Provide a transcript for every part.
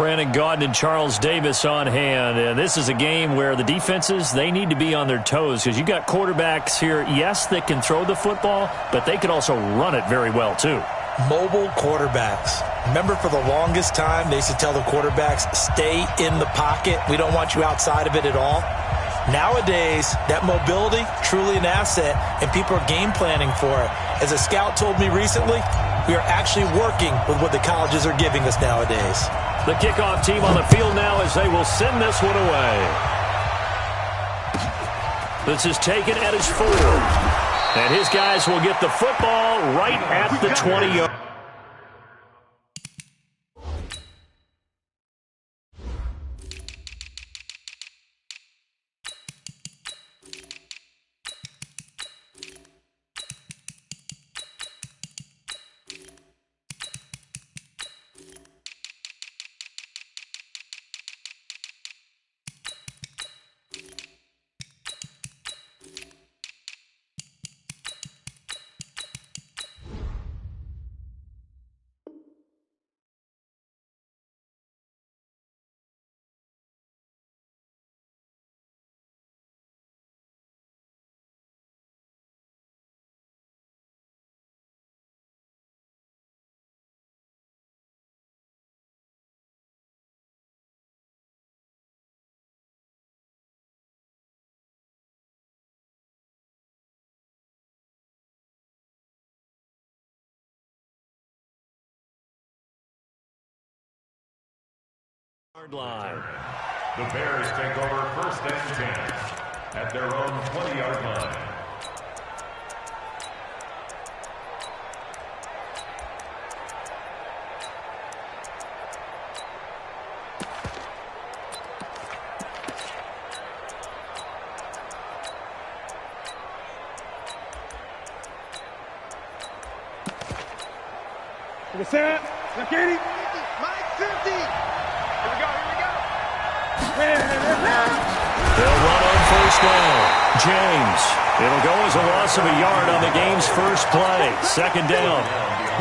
Brandon Gaudin and Charles Davis on hand. And this is a game where the defenses, they need to be on their toes because you got quarterbacks here, yes, that can throw the football, but they can also run it very well too. Mobile quarterbacks. Remember, for the longest time, they used to tell the quarterbacks, stay in the pocket. We don't want you outside of it at all. Nowadays, that mobility, truly an asset, and people are game planning for it. As a scout told me recently, we are actually working with what the colleges are giving us nowadays. The kickoff team on the field now as they will send this one away. This is taken at his 4. And his guys will get the football right at the 20-yard. Line. The Bears take over first and 10 at their own 20-yard line. Look at Sam. Look at him. Mike 50. Here we go. They'll run on first down. James. It'll go as a loss of a yard on the game's first play. Second down.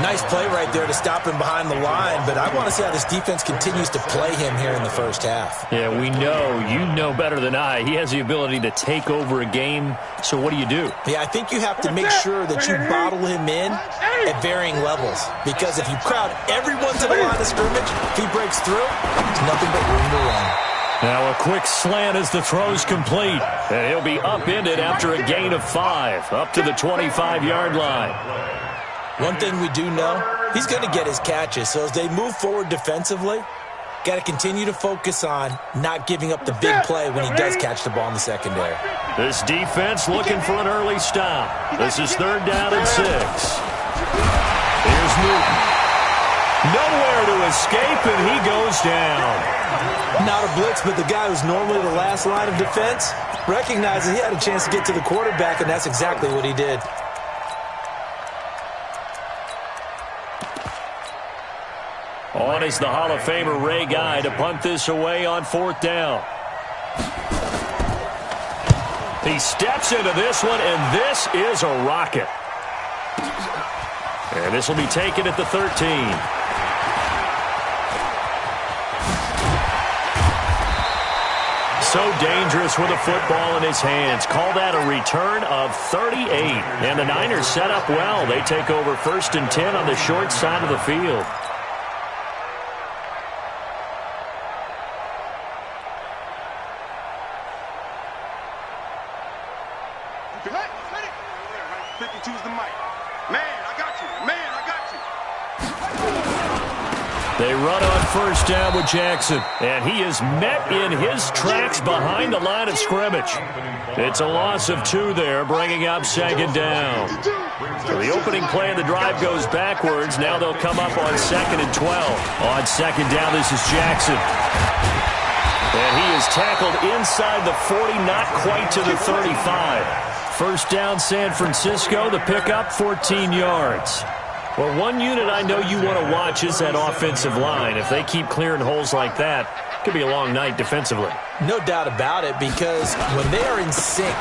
Nice play right there to stop him behind the line, but I want to see how this defense continues to play him here in the first half. Yeah, we know. You know better than I. He has the ability to take over a game, so what do you do? Yeah, I think you have to make sure that you bottle him in at varying levels, because if you crowd everyone to the line of scrimmage, if he breaks through, there's nothing but room to run. Now a quick slant as the throw's complete, and he'll be upended after a gain of 5, up to the 25-yard line. One thing we do know, he's going to get his catches. So as they move forward defensively, got to continue to focus on not giving up the big play when he does catch the ball in the secondary. This defense looking for an early stop. This is 3rd down and 6. Here's Newton. Nowhere to escape, and he goes down. Not a blitz, but the guy who's normally the last line of defense recognizes he had a chance to get to the quarterback, and that's exactly what he did. On is the Hall of Famer Ray Guy to punt this away on 4th down. He steps into this one, and this is a rocket. And this will be taken at the 13. So dangerous with a football in his hands. Call that a return of 38. And the Niners set up well. They take over 1st and 10 on the short side of the field. They run on first down with Jackson, and he is met in his tracks behind the line of scrimmage. It's a loss of 2 there, bringing up 2nd down. So the opening play of the drive goes backwards. Now they'll come up on 2nd and 12. On 2nd down, this is Jackson. And he is tackled inside the 40, not quite to the 35. First down, San Francisco. The pickup, 14 yards. Well, one unit I know you want to watch is that offensive line. If they keep clearing holes like that, it could be a long night defensively. No doubt about it, because when they are in sync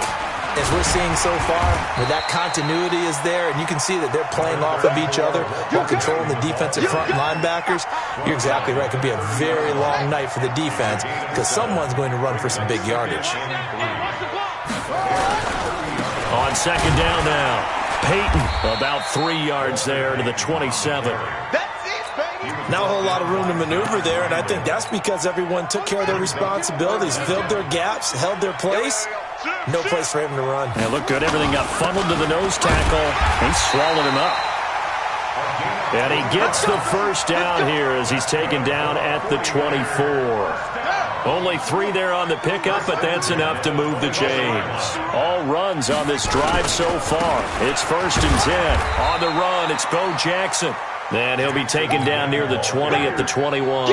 as we're seeing so far, where that continuity is there, and you can see that they're playing off of each other while controlling the defensive front linebackers, you're exactly right. It could be a very long night for the defense because someone's going to run for some big yardage. On second down now, Peyton about 3 yards there to the 27. Not a whole lot of room to maneuver there, and I think that's because everyone took care of their responsibilities, filled their gaps, held their place. No place for him to run. Yeah, looked good. Everything got funneled to the nose tackle. He swallowed him up. And he gets the first down here as he's taken down at the 24. Only 3 there on the pickup, but that's enough to move the chains. All runs on this drive so far. It's 1st and 10. On the run, it's Bo Jackson. And he'll be taken down near the 20 at the 21.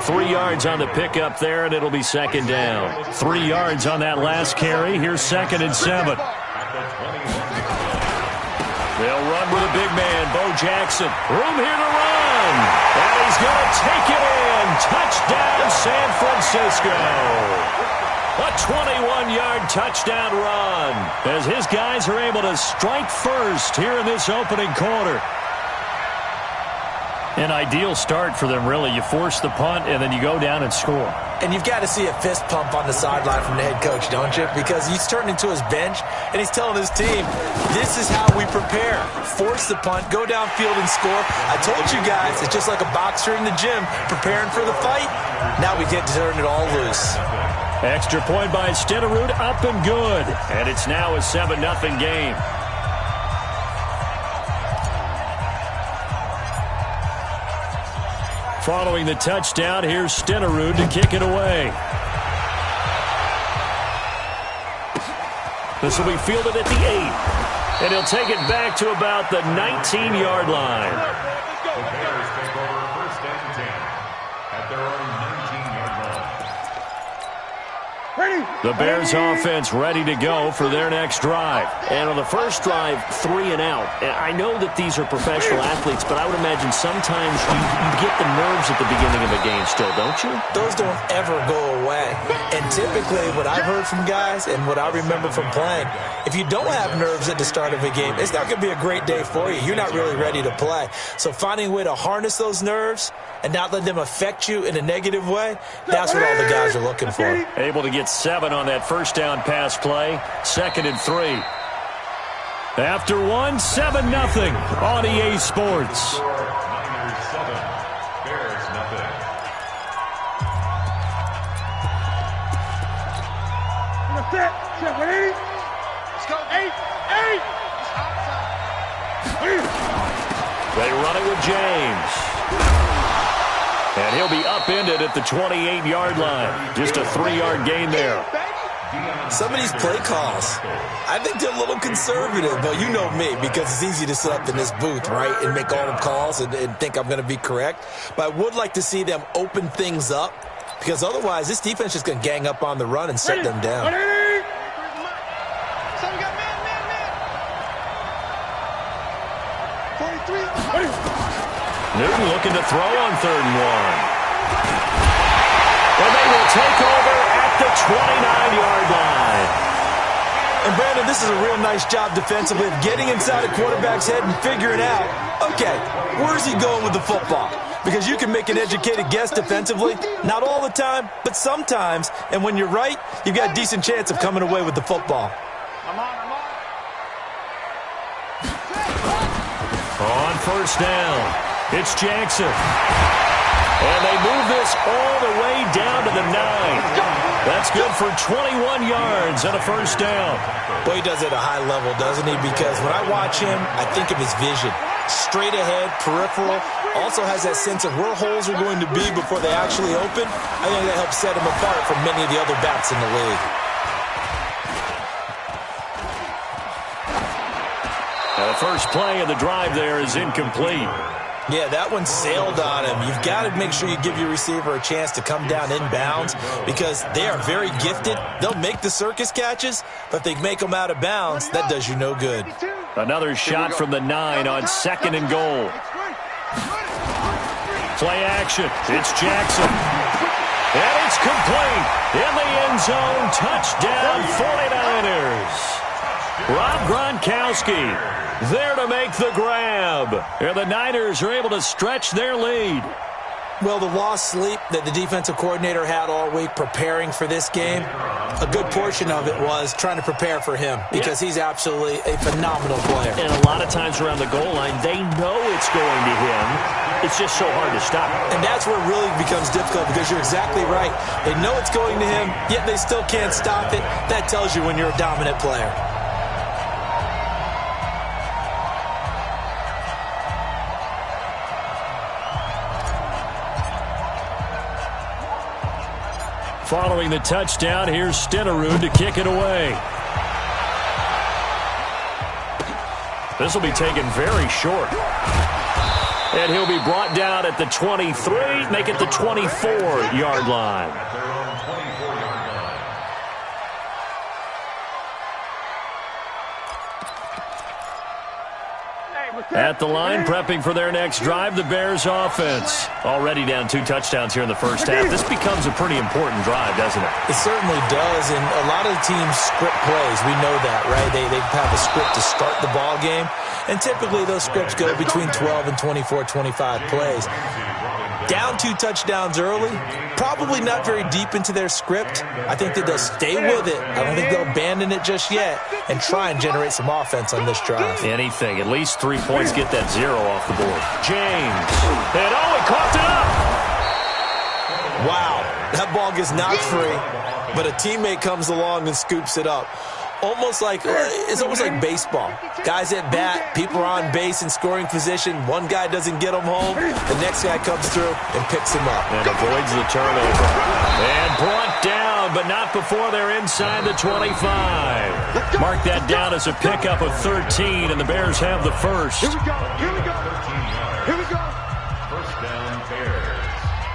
3 yards on the pickup there, and it'll be second down. 3 yards on that last carry. Here's 2nd and 7. They'll run with a big man, Bo Jackson. Room here to run. And he's going to take it in. Touchdown, San Francisco. A 21-yard touchdown run as his guys are able to strike first here in this opening quarter. An ideal start for them, really. You force the punt, and then you go down and score. And you've got to see a fist pump on the sideline from the head coach, don't you? Because he's turned into his bench, and he's telling his team, this is how we prepare. Force the punt, go downfield and score. I told you guys, it's just like a boxer in the gym preparing for the fight. Now we get to turn it all loose. Extra point by Stenerud, up and good. And it's now a 7-0 game. Following the touchdown, here's Stenerud to kick it away. This will be fielded at the 8. And he'll take it back to about the 19-yard line. The Bears take over 1st and 10 at their own 19-yard line. The Bears offense ready to go for their next drive. And on the first drive, 3 and out. And I know that these are professional athletes, but I would imagine sometimes you get the nerves at the beginning of a game still, don't you? Those don't ever go away. And typically what I've heard from guys and what I remember from playing, if you don't have nerves at the start of a game, it's not going to be a great day for you. You're not really ready to play. So finding a way to harness those nerves and not let them affect you in a negative way, that's what all the guys are looking for. Able to get 7 on that first down pass play. 2nd and 3. After 1, 7-0 on EA Sports. Niners 7, Bears nothing. Set, ready? Let's go. 8. They run it with James. And he'll be upended at the 28-yard line. Just a 3-yard gain there. Some of these play calls, I think they're a little conservative, but you know me, because it's easy to sit up in this booth, right, and make all the calls and think I'm going to be correct. But I would like to see them open things up, because otherwise this defense is going to gang up on the run and set them down. Newton looking to throw on 3rd and 1. And they will take over at the 29-yard line. And Brandon, this is a real nice job defensively of getting inside a quarterback's head and figuring out, okay, where's he going with the football? Because you can make an educated guess defensively, not all the time, but sometimes. And when you're right, you've got a decent chance of coming away with the football. On 1st down, it's Jackson. And they move this all the way down to the 9. That's good for 21 yards and a 1st down. Boy, he does it at a high level, doesn't he? Because when I watch him, I think of his vision. Straight ahead, peripheral. Also has that sense of where holes are going to be before they actually open. I think that helps set him apart from many of the other backs in the league. Now the first play of the drive there is incomplete. Yeah, that one sailed on him. You've got to make sure you give your receiver a chance to come down inbounds because they are very gifted. They'll make the circus catches, but if they make them out of bounds, that does you no good. Another shot from the 9 on 2nd and goal. Play action. It's Jackson. And it's complete. In the end zone, touchdown 49ers. Rob Gronkowski there to make the grab. And the Niners are able to stretch their lead. Well, the lost sleep that the defensive coordinator had all week preparing for this game, a good portion of it was trying to prepare for him because he's absolutely a phenomenal player. And a lot of times around the goal line, they know it's going to him. It's just so hard to stop. And that's where it really becomes difficult because you're exactly right. They know it's going to him, yet they still can't stop it. That tells you when you're a dominant player. Following the touchdown, here's Stenerud to kick it away. This will be taken very short. And he'll be brought down at the 23, make it the 24-yard line. At the line, prepping for their next drive, the Bears offense. Already down 2 touchdowns here in the first half. This becomes a pretty important drive, doesn't it? It certainly does, and a lot of the teams script plays. We know that, right? They have a script to start the ball game, and typically those scripts go between 12 and 24, 25 plays. Down 2 touchdowns early, probably not very deep into their script. I think that they'll stay with it. I don't think they'll abandon it just yet and try and generate some offense on this drive. Anything. At least 3 points, get that 0 off the board. James. And he caught it up. Wow. That ball gets knocked free, but a teammate comes along and scoops it up. It's almost like baseball. Guys at bat, people are on base in scoring position. One guy doesn't get them home. The next guy comes through and picks him up. And avoids the turnover. And brought down, but not before they're inside the 25. Mark that down as a pickup of 13, and the Bears have the first. Here we go. Here we go. Here we go. First down, Bears.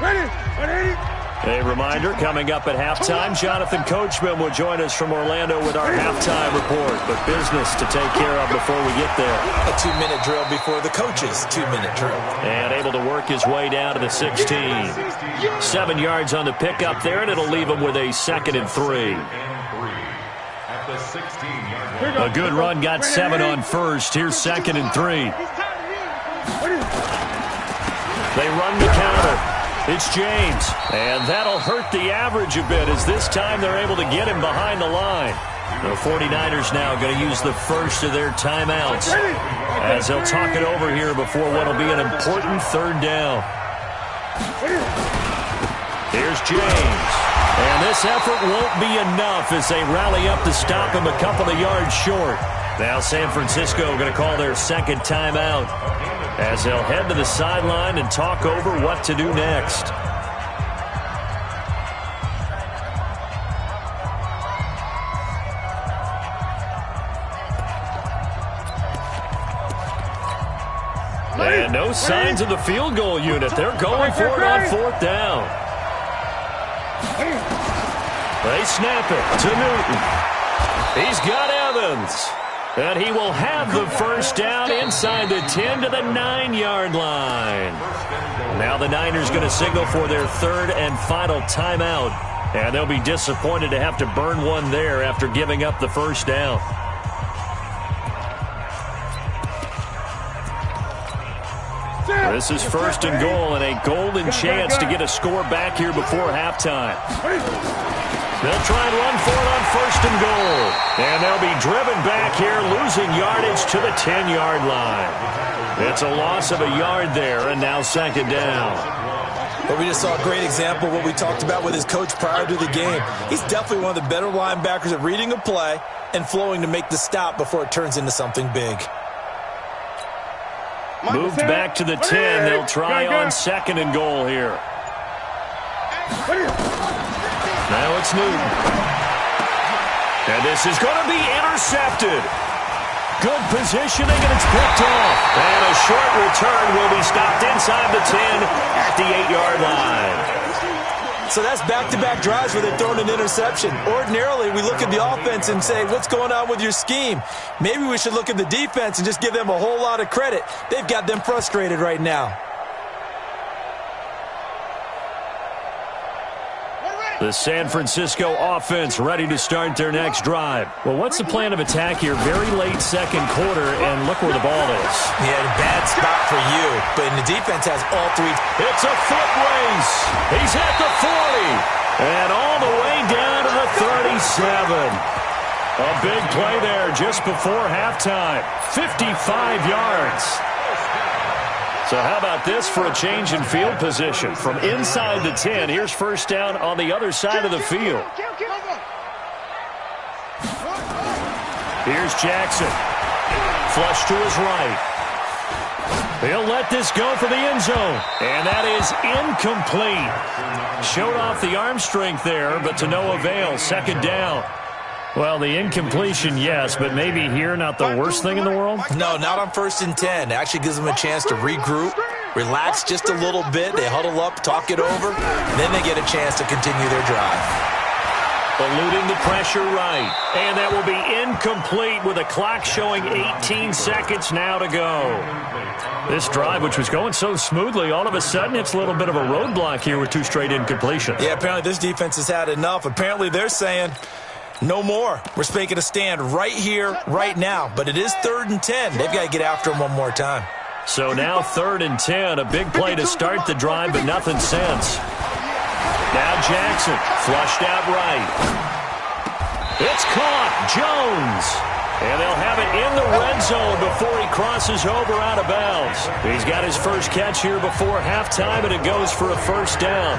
Ready. 180. A reminder, coming up at halftime, Jonathan Coachman will join us from Orlando with our halftime report. But business to take care of before we get there. A 2-minute drill before the coach's 2-minute drill. And able to work his way down to the 16. 7 yards on the pickup there, and it'll leave him with a 2nd and 3. At the 16-yard line. A good run, got 7 on first. Here's 2nd and 3. They run the counter. It's James, and that'll hurt the average a bit as this time they're able to get him behind the line. The 49ers now going to use the first of their timeouts as they'll talk it over here before what will be an important 3rd down. Here's James, and this effort won't be enough as they rally up to stop him a couple of yards short. Now San Francisco going to call their 2nd timeout as they'll head to the sideline and talk over what to do next. And no signs of the field goal unit. They're going for it on 4th down. They snap it to Newton. He's got Evans. And he will have the first down inside the 10 to the 9-yard line. Now the Niners going to signal for their 3rd and final timeout. And they'll be disappointed to have to burn one there after giving up the first down. This is 1st and goal and a golden chance to get a score back here before halftime. They'll try and run for it on 1st and goal. And they'll be driven back here, losing yardage to the 10-yard line. It's a loss of a yard there, and now 2nd down. But we just saw a great example of what we talked about with his coach prior to the game. He's definitely one of the better linebackers at reading a play and flowing to make the stop before it turns into something big. Moved back to the 10. They'll try on 2nd and goal here. Now it's Newton. And this is going to be intercepted. Good positioning, and it's picked off. And a short return will be stopped inside the 10 at the 8-yard line. So that's back-to-back drives where they're throwing an interception. Ordinarily, we look at the offense and say, what's going on with your scheme? Maybe we should look at the defense and just give them a whole lot of credit. They've got them frustrated right now. The San Francisco offense ready to start their next drive. Well, what's the plan of attack here? Very late second quarter, and look where the ball is. Yeah, bad spot for you, but the defense has all three. It's a foot race. He's at the 40, and all the way down to the 37. A big play there just before halftime. 55 yards. So how about this for a change in field position? From inside the 10, here's first down on the other side of the field. Here's Jackson. Flush to his right. He'll let this go for the end zone. And that is incomplete. Showed off the arm strength there, but to no avail. Second down. Well, the incompletion, yes, but maybe here not the worst thing in the world? No, not on 1st and 10. It actually gives them a chance to regroup, relax just a little bit. They huddle up, talk it over, then they get a chance to continue their drive. Eluding the pressure right. And that will be incomplete with a clock showing 18 seconds now to go. This drive, which was going so smoothly, all of a sudden it's a little bit of a roadblock here with 2 straight incompletions. Yeah, apparently this defense has had enough. Apparently they're saying, no more. We're making a stand right here, right now. But it is 3rd and 10. They've got to get after him one more time. So now 3rd and 10. A big play to start the drive, but nothing since. Now Jackson, flushed out right. It's caught. Jones. And they'll have it in the red zone before he crosses over out of bounds. He's got his first catch here before halftime, and it goes for a first down.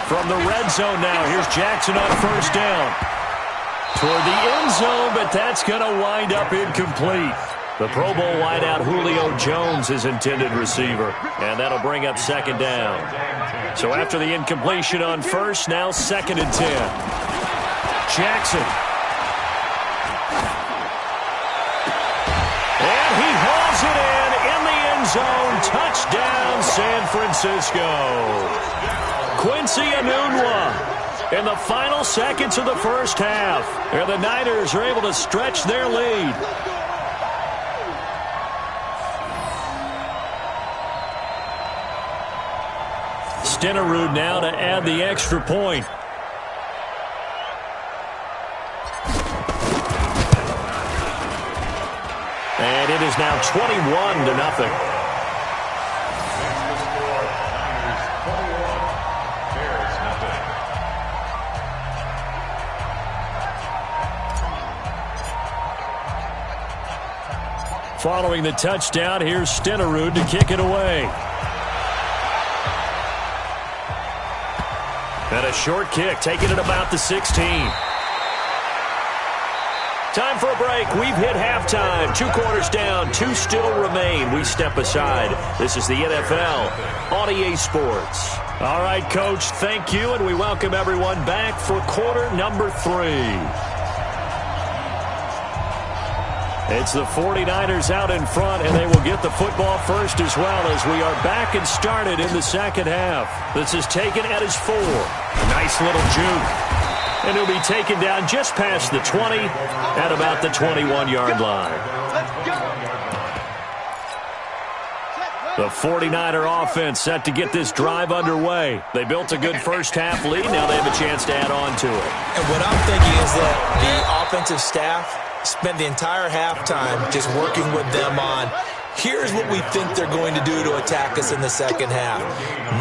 From the red zone now, here's Jackson on first down. Toward the end zone, but that's going to wind up incomplete. The Pro Bowl wideout Julio Jones is intended receiver, and that'll bring up second down. So after the incompletion on first, now 2nd and 10. Jackson. And he hauls it in the end zone. Touchdown, San Francisco. Quincy Enunwa in the final seconds of the first half. And the Niners are able to stretch their lead. Stenerud now to add the extra point. And it is now 21-0. Following the touchdown, here's Stenerud to kick it away. And a short kick, taking it about the 16. Time for a break. We've hit halftime. 2 quarters down, 2 still remain. We step aside. This is the NFL on EA Sports. All right, Coach, thank you, and we welcome everyone back for quarter number 3. It's the 49ers out in front, and they will get the football first as well as we are back and started in the second half. This is taken at his 4. Nice little juke. And he'll be taken down just past the 20 at about the 21-yard line. The 49er offense set to get this drive underway. They built a good first half lead. Now they have a chance to add on to it. And what I'm thinking is that the offensive staff spent the entire halftime just working with them on, here's what we think they're going to do to attack us in the second half.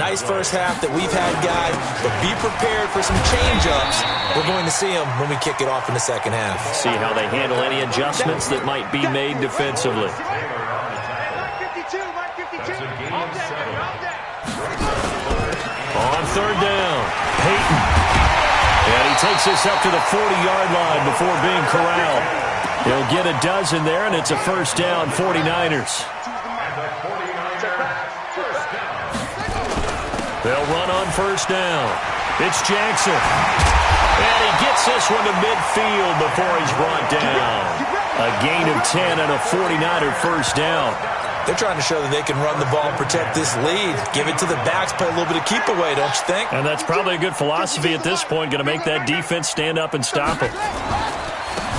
Nice first half that we've had, guys, but be prepared for some change-ups. We're going to see them when we kick it off in the second half. See how they handle any adjustments that might be made defensively. On 3rd down, Peyton. And he takes this up to the 40-yard line before being corralled. He'll get a dozen there, and it's a first down, 49ers. They'll run on first down. It's Jackson. And he gets this one to midfield before he's brought down. A gain of 10 and a 49er first down. They're trying to show that they can run the ball and protect this lead. Give it to the backs, play a little bit of keep away, don't you think? And that's probably a good philosophy at this point, going to make that defense stand up and stop them.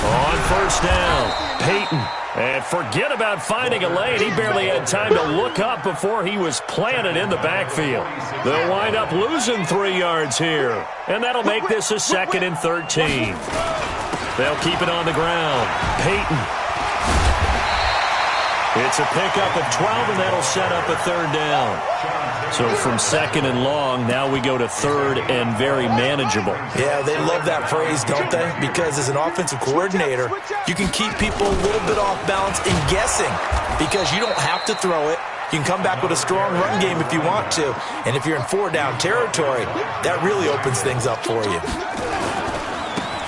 On first down, Peyton. And forget about finding a lane. He barely had time to look up before he was planted in the backfield. They'll wind up losing 3 yards here. And that'll make this a 2nd and 13. They'll keep it on the ground. Peyton. It's a pickup of 12, and that'll set up a 3rd down. So from 2nd and long, now we go to 3rd and very manageable. Yeah, they love that phrase, don't they? Because as an offensive coordinator, you can keep people a little bit off balance and guessing because you don't have to throw it. You can come back with a strong run game if you want to. And if you're in 4-down territory, that really opens things up for you.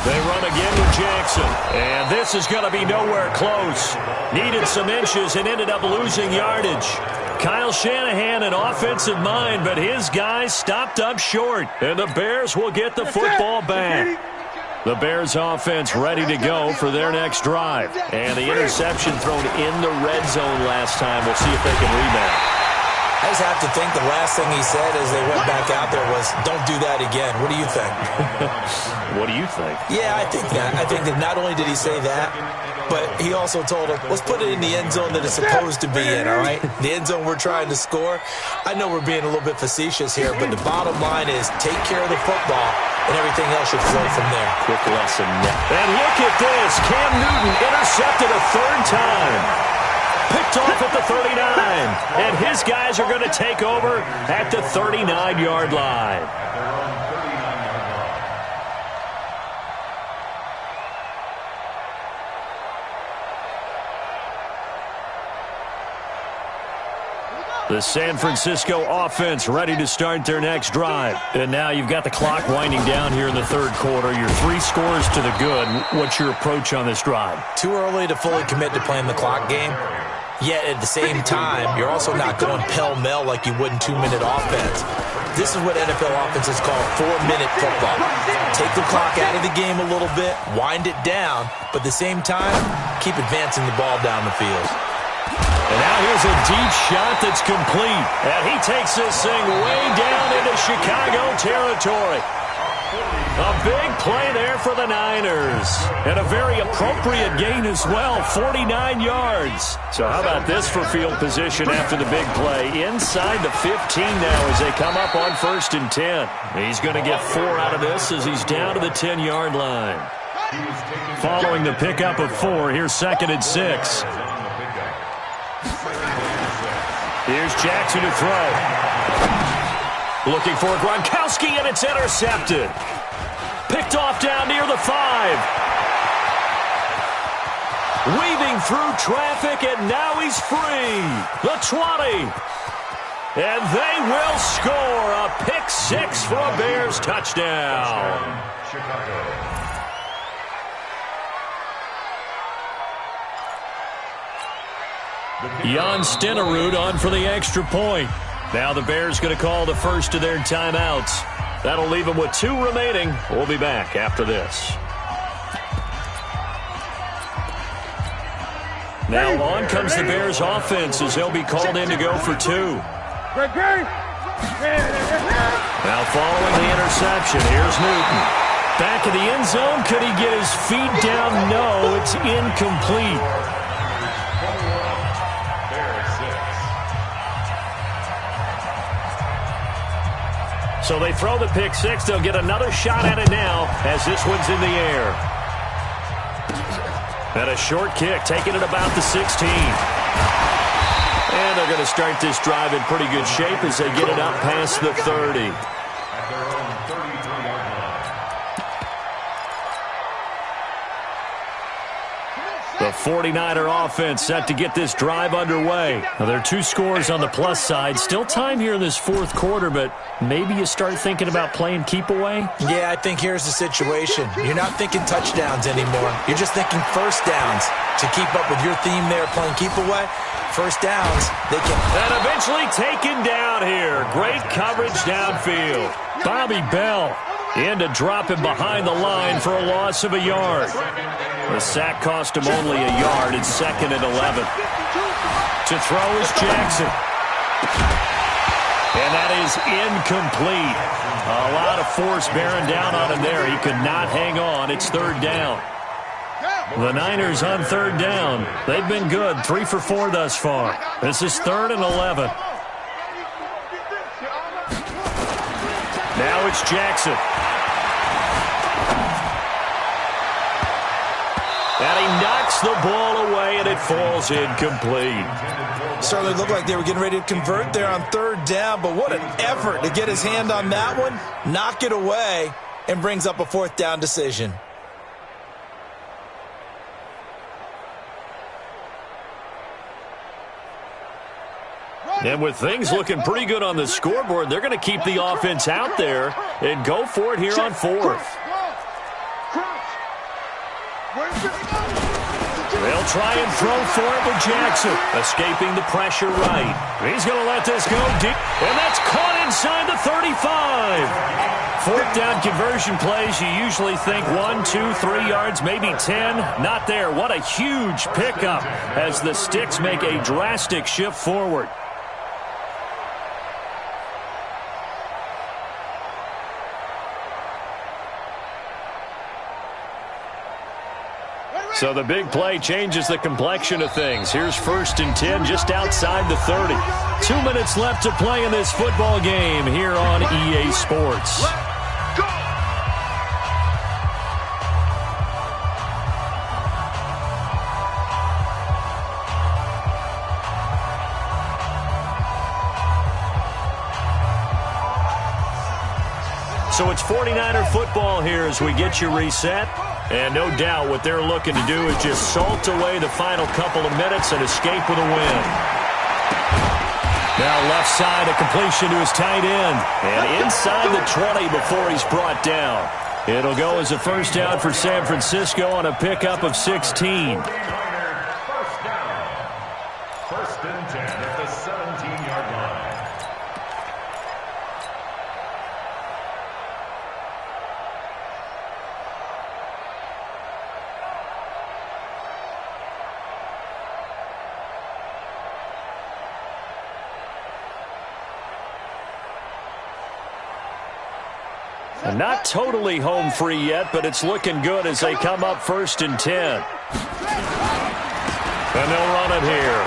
They run again with Jackson, and this is going to be nowhere close. Needed some inches and ended up losing yardage. Kyle Shanahan, an offensive mind, but his guys stopped up short, and the Bears will get the football back. The Bears offense ready to go for their next drive, and the interception thrown in the red zone last time. We'll see if they can rebound. I just have to think the last thing he said as they went back out there was, don't do that again. What do you think? What do you think? Yeah, I think that. I think that not only did he say that, but he also told him, let's put it in the end zone that it's supposed to be in, all right? The end zone we're trying to score. I know we're being a little bit facetious here, but the bottom line is take care of the football, and everything else should flow from there. Quick lesson. And look at this. Cam Newton intercepted a 3rd time. Picked off at the 39. And his guys are going to take over at the 39-yard line. The San Francisco offense ready to start their next drive. And now you've got the clock winding down here in the 3rd quarter. You're 3 scores to the good. What's your approach on this drive? Too early to fully commit to playing the clock game. Yet at the same time, you're also not going pell-mell like you would in 2-minute offense. This is what NFL offenses call 4-minute football. Take the clock out of the game a little bit, wind it down, but at the same time, keep advancing the ball down the field. And now here's a deep shot that's complete. And he takes this thing way down into Chicago territory. A big play there for the Niners. And a very appropriate gain as well, 49 yards. So how about this for field position after the big play? Inside the 15 now as they come up on 1st and 10. He's going to get 4 out of this as he's down to the 10-yard line. Following the pickup of 4, here's 2nd and 6. Here's Jackson to throw. Looking for Gronkowski, and it's intercepted. Picked off down near the 5. Weaving through traffic, and now he's free. The 20. And they will score a pick-6 for a Bears touchdown. Jan Stenerud on for the extra point. Now the Bears going to call the first of their timeouts. That'll leave them with 2 remaining. We'll be back after this. Now on comes the Bears offense as they'll be called in to go for 2. Now following the interception, here's Newton. Back in the end zone, could he get his feet down? No, it's incomplete. So they throw the pick-6. They'll get another shot at it now as this one's in the air. And a short kick, taking it about the 16. And they're going to start this drive in pretty good shape as they get it up past the 30. The 49er offense set to get this drive underway. Now, there are 2 scores on the plus side. Still time here in this 4th quarter, but maybe you start thinking about playing keep away? Yeah, I think here's the situation. You're not thinking touchdowns anymore. You're just thinking first downs. To keep up with your theme there, playing keep away, first downs, they can... And eventually taken down here. Great coverage downfield. Bobby Bell in to drop him behind the line for a loss of a yard. The sack cost him only a yard. It's 2nd and 11. To throw is Jackson. And that is incomplete. A lot of force bearing down on him there. He could not hang on. It's 3rd down. The Niners on third down. They've been good, 3 for 4 thus far. This is 3rd and 11. Now it's Jackson. And he knocks the ball away, and it falls incomplete. Certainly looked like they were getting ready to convert there on third down, but what an effort to get his hand on that one, knock it away, and brings up a 4th down decision. And with things looking pretty good on the scoreboard, they're going to keep the offense out there and go for it here on 4th. They'll try and throw for it with Jackson, escaping the pressure right. He's going to let this go deep, and that's caught inside the 35. 4th down conversion plays, you usually think 1, 2, 3 yards, maybe 10. Not there. What a huge pickup as the Sticks make a drastic shift forward. So the big play changes the complexion of things. Here's 1st and 10 just outside the 30. 2 minutes left to play in this football game here on EA Sports. So it's 49er football here as we get you reset. And no doubt what they're looking to do is just salt away the final couple of minutes and escape with a win. Now left side, a completion to his tight end. And inside the 20 before he's brought down. It'll go as a 1st down for San Francisco on a pickup of 16. 1st and 10 at the 17-yard line. Not totally home free yet, but it's looking good as they come up 1st and 10. And they'll run it here.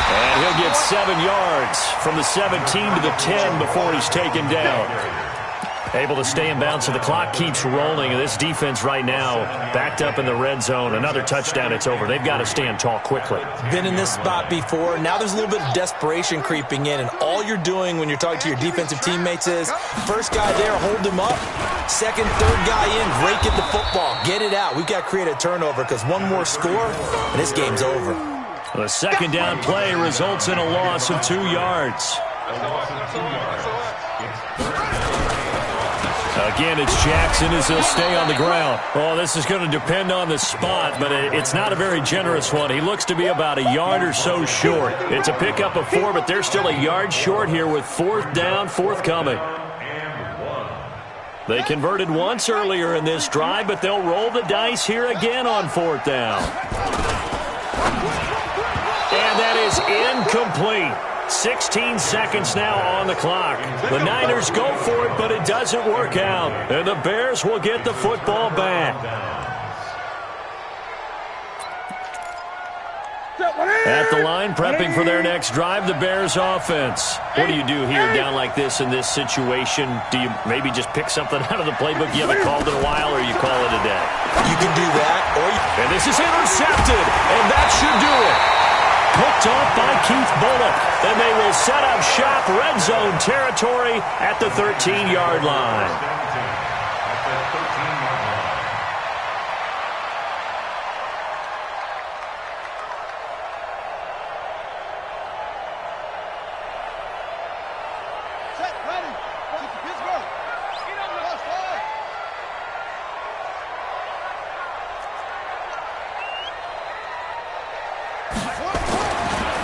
And he'll get 7 yards from the 17 to the 10 before he's taken down. Able to stay in bounds, so the clock keeps rolling. And this defense right now backed up in the red zone. Another touchdown, it's over. They've got to stand tall quickly. Been in this spot before. Now there's a little bit of desperation creeping in, and all you're doing when you're talking to your defensive teammates is, first guy there, hold him up. Second, third guy in, break at the football. Get it out. We've got to create a turnover because one more score, and this game's over. The 2nd down play results in a loss of 2 yards. Again, it's Jackson as he'll stay on the ground. Oh, this is going to depend on the spot, but it's not a very generous one. He looks to be about a yard or so short. It's a pickup of 4, but they're still a yard short here with 4th down forthcoming. They converted once earlier in this drive, but they'll roll the dice here again on 4th down. And that is incomplete. 16 seconds now on the clock. The Niners go for it, but it doesn't work out. And the Bears will get the football back. At the line, prepping for their next drive, the Bears offense. What do you do here down like this in this situation? Do you maybe just pick something out of the playbook you haven't called in a while, or you call it a day? You can do that. And this is intercepted, and that should do it. Picked off by Keith Bulluck, and they will set up shop red zone territory at the 13-yard line.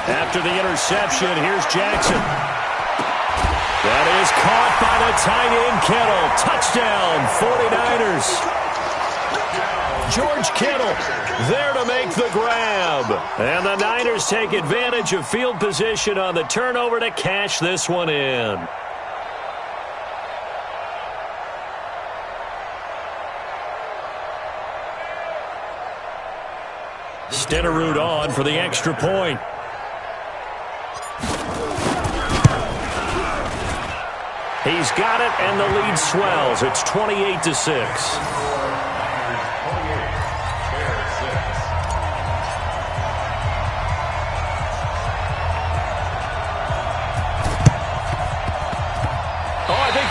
After the interception, here's Jackson. That is caught by the tight end, Kittle. Touchdown, 49ers. George Kittle there to make the grab. And the Niners take advantage of field position on the turnover to cash this one in. Stenerud on for the extra point. He's got it, and the lead swells. It's 28-6.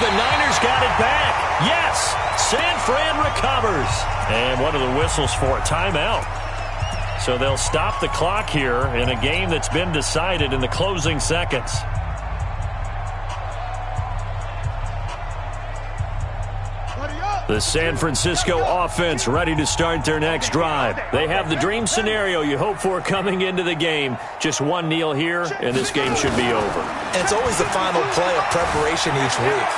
The Niners got it back. Yes, San Fran recovers. And what are the whistles for? Timeout. So they'll stop the clock here in a game that's been decided in the closing seconds. The San Francisco offense ready to start their next drive. They have the dream scenario you hope for coming into the game. Just one kneel here, and this game should be over. And it's always the final play of preparation each week.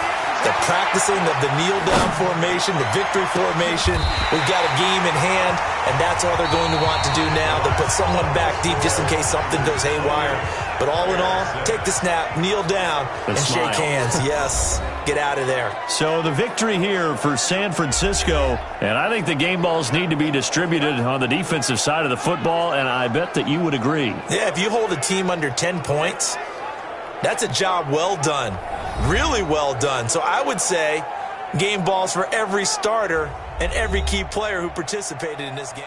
The practicing of the kneel-down formation, the victory formation. We've got a game in hand, and that's all they're going to want to do now. They'll put someone back deep just in case something goes haywire. But all in all, take the snap, kneel down, and shake hands. Yes, get out of there. So the victory here for San Francisco, and I think the game balls need to be distributed on the defensive side of the football, and I bet that you would agree. Yeah, if you hold a team under 10 points, that's a job well done. Really well done. So I would say game balls for every starter and every key player who participated in this game.